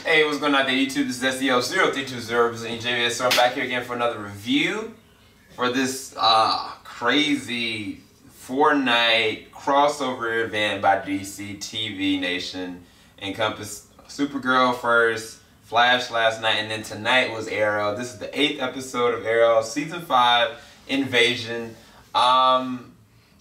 Hey, what's going on there, YouTube? This is SEO0320 representing JVS. So I'm back here again for another review for this crazy 4-night crossover event by DC TV Nation. Encompassed Supergirl first, Flash last night, and then tonight was Arrow. This is the 8th episode of Arrow, Season 5, Invasion. And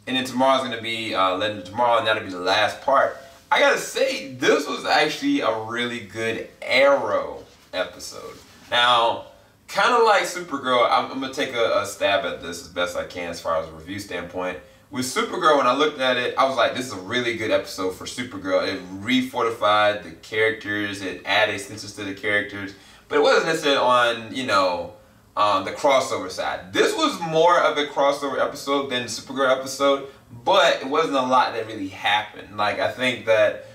then tomorrow's going to be, tomorrow, and that'll be the last part. I gotta say, this was actually a really good Arrow episode. Now, kind of like Supergirl, I'm gonna take a stab at this as best I can as far as a review standpoint. With Supergirl, when I looked at it, I was like, this is a really good episode for Supergirl. It refortified the characters, it added senses to the characters, but it wasn't necessarily on, you know, the crossover side. This was more of a crossover episode than the Supergirl episode, but it wasn't a lot that really happened. Like, I think that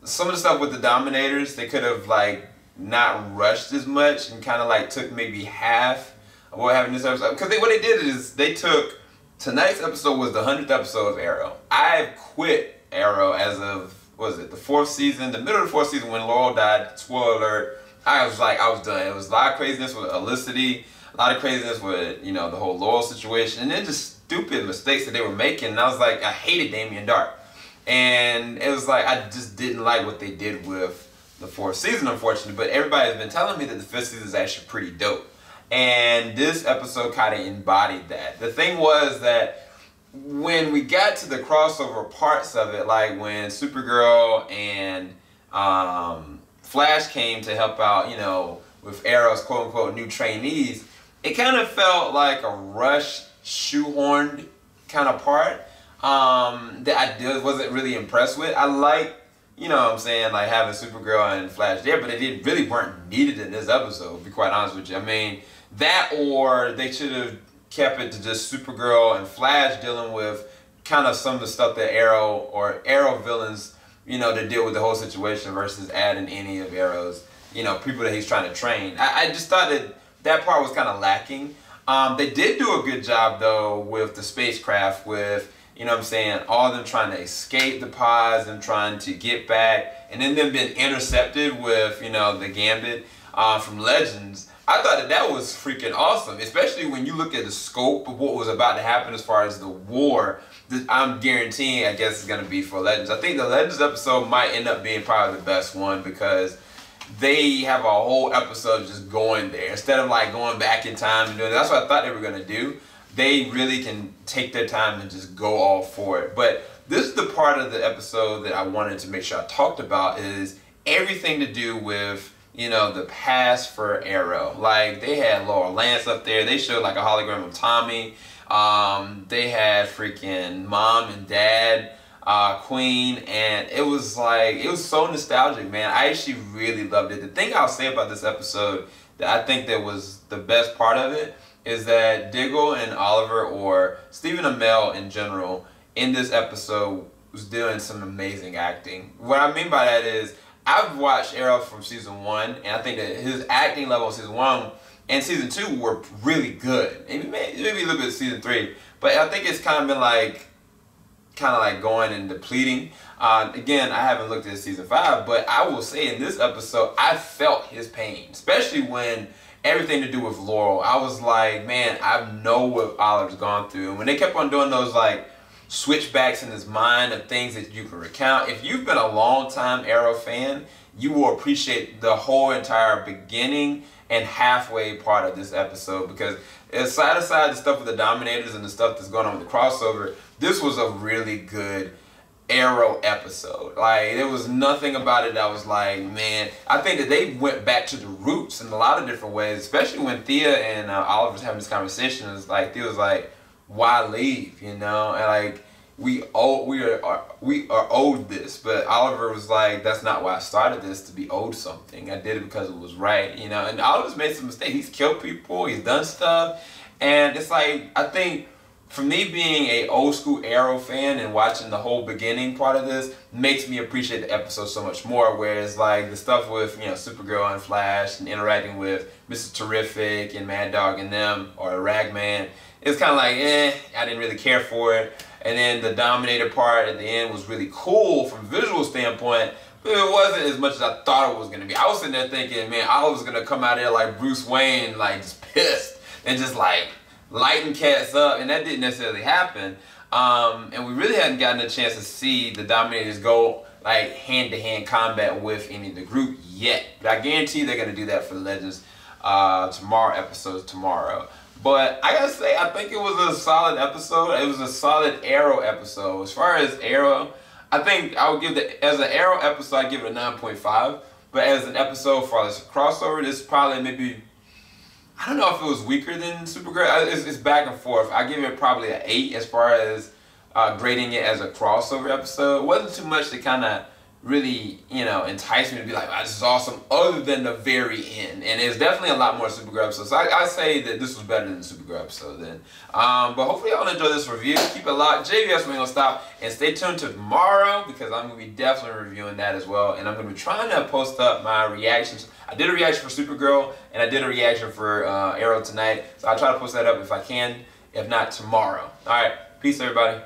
some of the stuff with the Dominators, they could have like not rushed as much and kind of like took maybe half of what happened in this episode. Because what they did is they took, tonight's episode was the 100th episode of Arrow. I've quit Arrow as of, what was it, the 4th season, the middle of the 4th season when Laurel died, spoiler alert. I was done. It was a lot of craziness with Felicity, a lot of craziness with, you know, the whole Laurel situation, and then just stupid mistakes that they were making. And I was like, I hated Damien Dark. And it was like, I just didn't like what they did with the 4th season, unfortunately. But everybody has been telling me that the 5th season is actually pretty dope. And this episode kind of embodied that. The thing was that when we got to the crossover parts of it, like when Supergirl and Flash came to help out, you know, with Arrow's quote-unquote new trainees, it kind of felt like a rushed, shoehorned kind of part that I wasn't really impressed with. I like, you know what I'm saying, like having Supergirl and Flash there, but they really weren't needed in this episode, to be quite honest with you. I mean, that, or they should have kept it to just Supergirl and Flash dealing with kind of some of the stuff that Arrow villains, you know, to deal with the whole situation versus adding any of Arrow's, you know, people that he's trying to train. I just thought that part was kind of lacking. They did do a good job, though, with the spacecraft, with, you know what I'm saying, all of them trying to escape the pods and trying to get back, and then them being intercepted with, you know, the Gambit from Legends. I thought that was freaking awesome, especially when you look at the scope of what was about to happen as far as the war that I'm guaranteeing, I guess, is going to be for Legends. I think the Legends episode might end up being probably the best one because they have a whole episode just going there instead of like going back in time and doing it. That's what I thought they were going to do. They really can take their time and just go all for it. But this is the part of the episode that I wanted to make sure I talked about, is everything to do with, you know, the past for Arrow. Like, they had Laurel Lance up there. They showed like a hologram of Tommy. They had freaking Mom and Dad, Queen, and it was like, it was so nostalgic, man. I actually really loved it. The thing I'll say about this episode that I think that was the best part of it is that Diggle and Oliver, or Stephen Amell in general, in this episode was doing some amazing acting. What I mean by that is, I've watched Arrow from season 1, and I think that his acting level in season 1 and season 2 were really good. Maybe a little bit of season 3, but I think it's kind of been like, going and depleting. Again, I haven't looked at season 5, but I will say in this episode, I felt his pain, especially when everything to do with Laurel. I was like, man, I know what Oliver's gone through. And when they kept on doing those like switchbacks in his mind of things that you can recount, if you've been a long-time Arrow fan, you will appreciate the whole entire beginning and halfway part of this episode, because aside the stuff with the Dominators and the stuff that's going on with the crossover, this was a really good Arrow episode. Like, there was nothing about it that was like, man, I think that they went back to the roots in a lot of different ways, especially when Thea and Oliver was having this conversation. It's like, Thea was like, why leave, you know? And like, we are owed this, but Oliver was like, that's not why I started this, to be owed something. I did it because it was right, you know? And Oliver's made some mistakes. He's killed people, he's done stuff, and it's like, I think for me, being a old school Arrow fan and watching the whole beginning part of this makes me appreciate the episode so much more. Whereas like the stuff with, you know, Supergirl and Flash and interacting with Mr. Terrific and Mad Dog and them, or Ragman, it's kind of like, I didn't really care for it. And then the Dominator part at the end was really cool from a visual standpoint, It wasn't as much as I thought it was gonna be. I was sitting there thinking, man, I was gonna come out there like Bruce Wayne, like just pissed and just like lighting cats up, and that didn't necessarily happen. And we really hadn't gotten a chance to see the Dominators go like hand-to-hand combat with any of the group yet. But I guarantee they're gonna do that for the Legends episodes tomorrow. But I gotta say, I think it was a solid episode. It was a solid Arrow episode. As far as Arrow, I think I would give as an Arrow episode, I'd give it a 9.5. But as an episode for this crossover, this is probably maybe, I don't know if it was weaker than Supergirl. It's back and forth. I give it probably an 8 as far as grading it as a crossover episode. It wasn't too much to kind of really, you know, entice me to be like, wow, this is awesome, other than the very end. And there's definitely a lot more Supergirl episodes. So I say that this was better than the Supergirl episode then. But hopefully y'all enjoy this review. Keep it locked. JVS ain't gonna stop. And stay tuned to tomorrow, because I'm gonna be definitely reviewing that as well. And I'm gonna be trying to post up my reactions. I did a reaction for Supergirl, and I did a reaction for Arrow tonight. So I'll try to post that up if I can. If not, tomorrow. Alright, peace everybody.